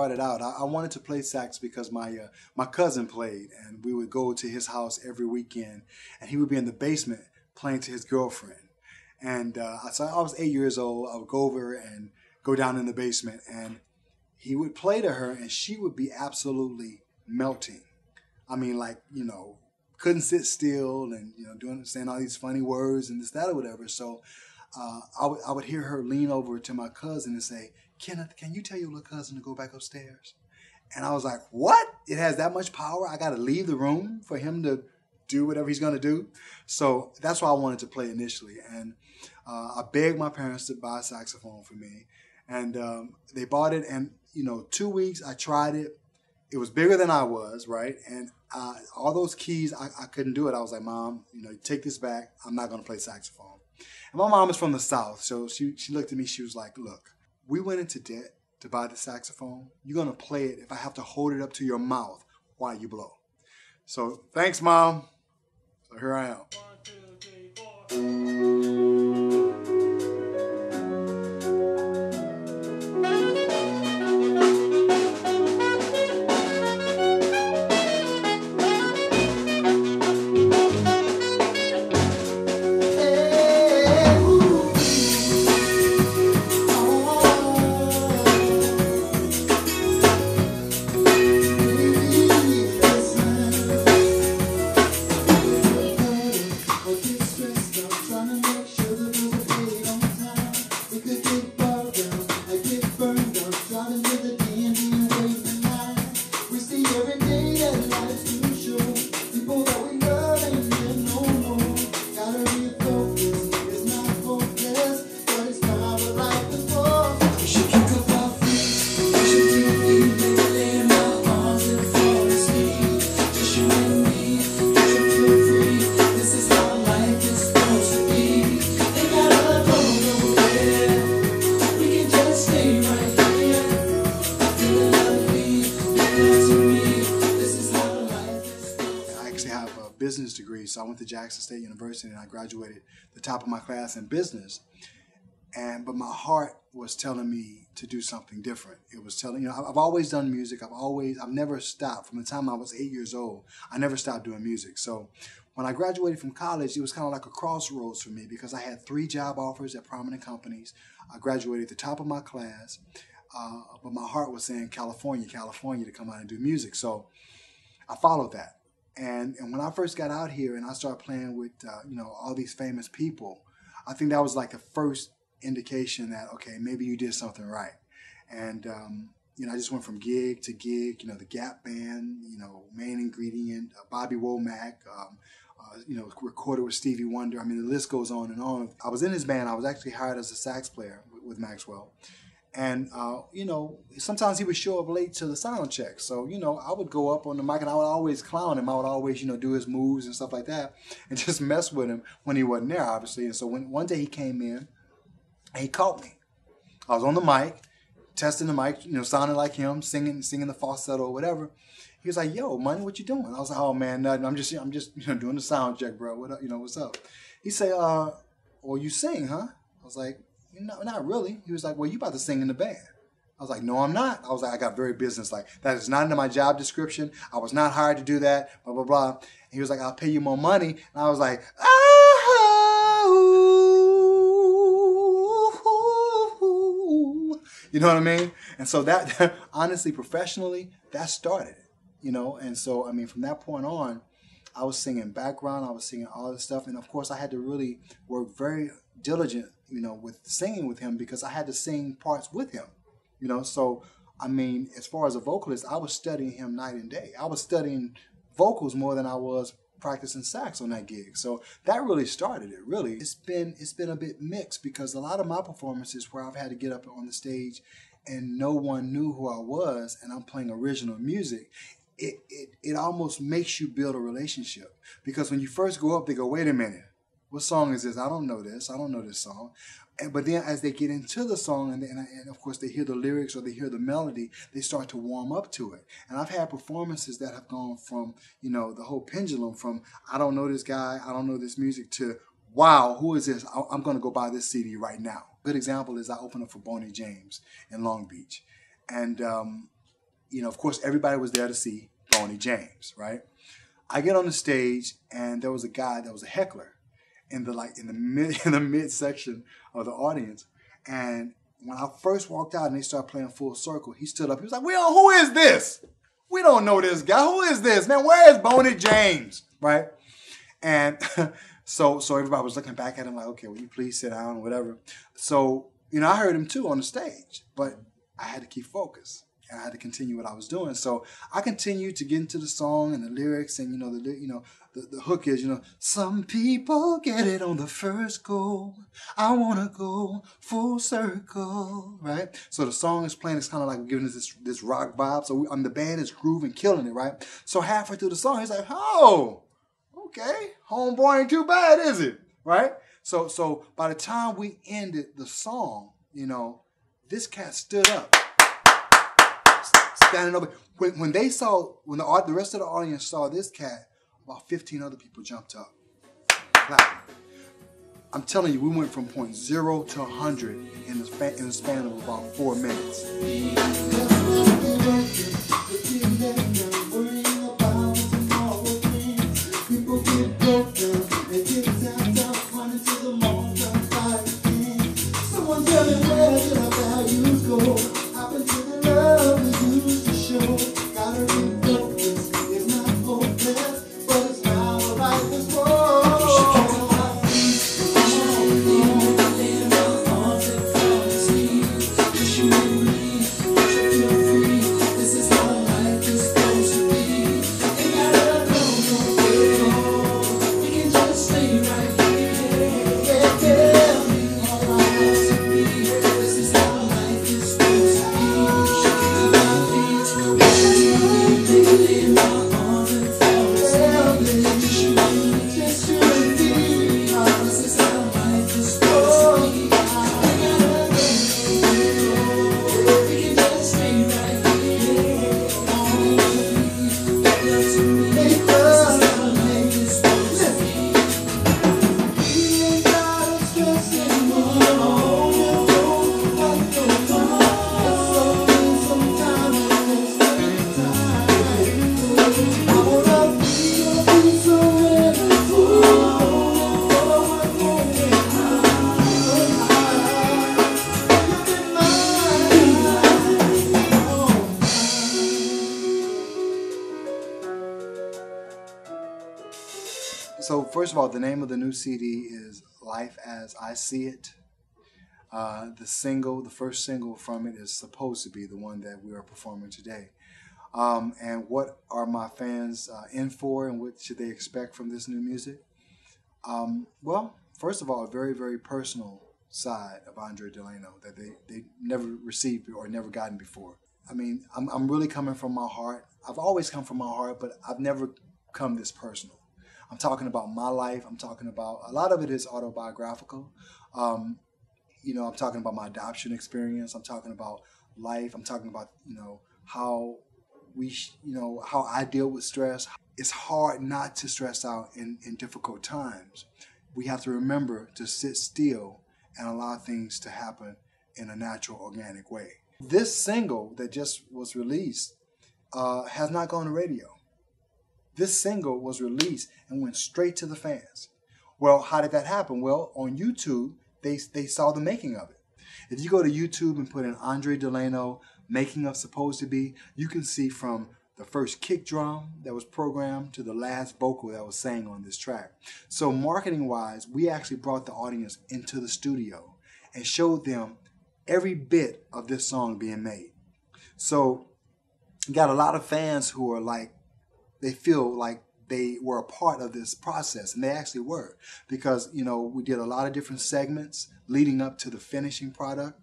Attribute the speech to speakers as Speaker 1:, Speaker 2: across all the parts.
Speaker 1: started out, I wanted to play sax because my cousin played, and we would go to his house every weekend, and he would be in the basement playing to his girlfriend. And so I was 8 years old. I would go over and go down in the basement, and he would play to her, and she would be absolutely melting. I mean, like, couldn't sit still, and saying all these funny words and this, that, or whatever. So I would hear her lean over to my cousin and say, "Kenneth, can you tell your little cousin to go back upstairs?" And I was like, "What? It has that much power? I got to leave the room for him to do whatever he's going to do?" So that's why I wanted to play initially. And I begged my parents to buy a saxophone for me. And they bought it. And, 2 weeks, I tried it. It was bigger than I was, right? And all those keys, I couldn't do it. I was like, "Mom, take this back. I'm not going to play saxophone." And my mom is from the South. So she looked at me. She was like, "Look, we went into debt to buy the saxophone. You're going to play it if I have to hold it up to your mouth while you blow." So thanks, Mom. So here I am. 1, 2, 3, 4. Business degree. So I went to Jackson State University and I graduated the top of my class in business. But my heart was telling me to do something different. It was telling, I've always done music. I've never stopped. From the time I was 8 years old, I never stopped doing music. So when I graduated from college, it was kind of like a crossroads for me because I had 3 job offers at prominent companies. I graduated at the top of my class. But my heart was saying California to come out and do music. So I followed that. And when I first got out here and I started playing with, all these famous people, I think that was like the first indication that, okay, maybe you did something right. And, I just went from gig to gig, the Gap Band, Main Ingredient, Bobby Womack, recorded with Stevie Wonder. I mean, the list goes on and on. I was in his band. I was actually hired as a sax player with Maxwell. And, sometimes he would show up late to the sound check. So, I would go up on the mic and I would always clown him. I would always, do his moves and stuff like that and just mess with him when he wasn't there, obviously. And so one day he came in and he caught me. I was on the mic, testing the mic, sounding like him, singing the falsetto or whatever. He was like, "Yo, Money, what you doing?" I was like, "Oh, man, nothing. I'm just doing the sound check, bro. What up, what's up?" He said, "Well, you sing, huh?" I was like, "No, not really." He was like, "Well, you about to sing in the band." I was like, "No, I'm not." I was like, I got very business-like. That is not in my job description. I was not hired to do that, blah, blah, blah. And he was like, "I'll pay you more money." And I was like, you know what I mean? And so that, honestly, professionally, that started it, And so, from that point on, I was singing background. I was singing all this stuff. And, of course, I had to really work very diligent, with singing with him because I had to sing parts with him, So, as far as a vocalist, I was studying him night and day. I was studying vocals more than I was practicing sax on that gig. So that really started it, really. It's been a bit mixed because a lot of my performances where I've had to get up on the stage and no one knew who I was and I'm playing original music, it almost makes you build a relationship. Because when you first go up, they go, "Wait a minute. What song is this? I don't know this. I don't know this song." But then as they get into the song and of course they hear the lyrics or they hear the melody, they start to warm up to it. And I've had performances that have gone from, the whole pendulum from, "I don't know this guy, I don't know this music," to, "Wow, who is this? I'm going to go buy this CD right now." Good example is I opened up for Boney James in Long Beach. And of course, everybody was there to see Boney James, right? I get on the stage, and there was a guy that was a heckler in the mid section of the audience. And when I first walked out and they started playing Full Circle, he stood up. He was like, who is this? We don't know this guy. Who is this, man? Where is Boney James, right? And so everybody was looking back at him like, okay, will you please sit down or whatever. So, I heard him too on the stage, but I had to keep focused. And I had to continue what I was doing. So I continued to get into the song and the lyrics, and the hook is, some people get it on the first go. I wanna go full circle, right? So the song is playing. It's kind of like giving us this rock vibe. So the band is grooving, killing it, right? So halfway through the song, he's like, oh, okay, homeboy ain't too bad, is it? Right? So by the time we ended the song, this cat stood up. Standing over. When the rest of the audience saw this cat, about 15 other people jumped up. Clapping. I'm telling you, we went from point 0 to 100 in the span of about 4 minutes. So first of all, the name of the new CD is Life as I See It. The first single from it is supposed to be the one that we are performing today. And what are my fans in for, and what should they expect from this new music? Well, first of all, a very, very personal side of Andre Delano that they never received or never gotten before. I mean, I'm really coming from my heart. I've always come from my heart, but I've never come this personal. I'm talking about my life. I'm talking about, a lot of it is autobiographical. I'm talking about my adoption experience. I'm talking about life. I'm talking about, how how I deal with stress. It's hard not to stress out in difficult times. We have to remember to sit still and allow things to happen in a natural, organic way. This single that just was released has not gone to radio. This single was released and went straight to the fans. Well, how did that happen? Well, on YouTube, they saw the making of it. If you go to YouTube and put in Andre Delano, making of Supposed to Be, you can see from the first kick drum that was programmed to the last vocal that was sang on this track. So marketing-wise, we actually brought the audience into the studio and showed them every bit of this song being made. So you got a lot of fans who are like, they feel like they were a part of this process, and they actually were, because we did a lot of different segments leading up to the finishing product,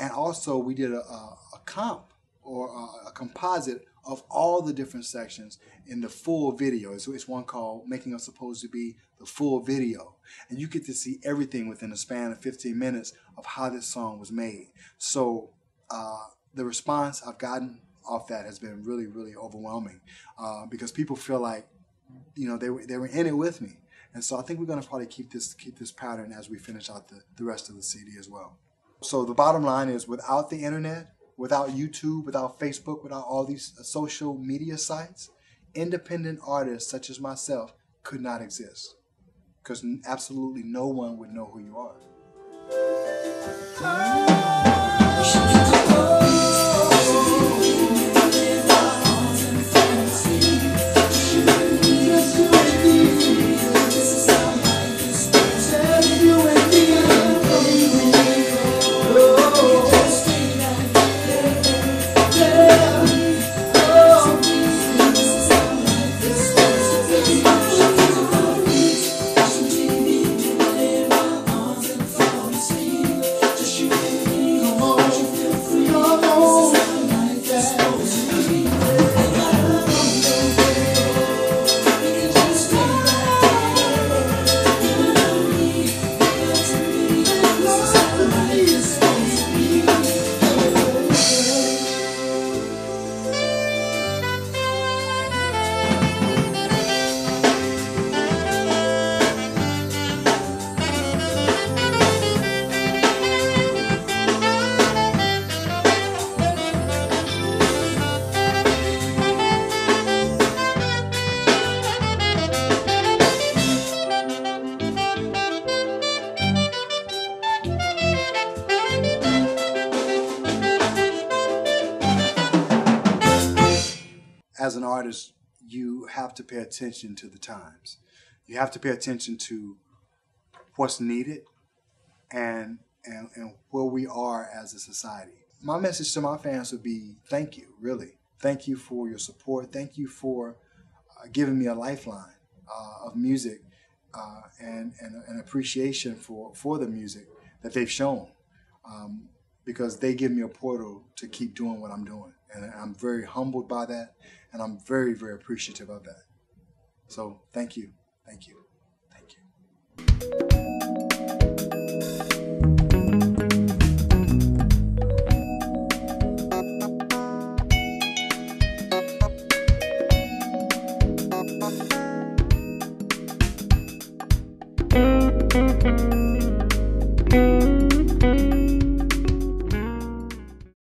Speaker 1: and also we did a comp or a composite of all the different sections in the full video. So it's one called Making of Supposed to Be, the full video, and you get to see everything within a span of 15 minutes of how this song was made. So the response I've gotten off that has been really, really overwhelming, because people feel like, they were in it with me. And so I think we're going to probably keep this pattern as we finish out the rest of the CD as well. So the bottom line is, without the internet, without YouTube, without Facebook, without all these social media sites, independent artists such as myself could not exist, because absolutely no one would know who you are. As an artist, you have to pay attention to the times. You have to pay attention to what's needed and where we are as a society. My message to my fans would be thank you, really. Thank you for your support. Thank you for giving me a lifeline of music and an appreciation for the music that they've shown, because they give me a portal to keep doing what I'm doing. And I'm very humbled by that, and I'm very, very appreciative of that. So thank you, thank you, thank you.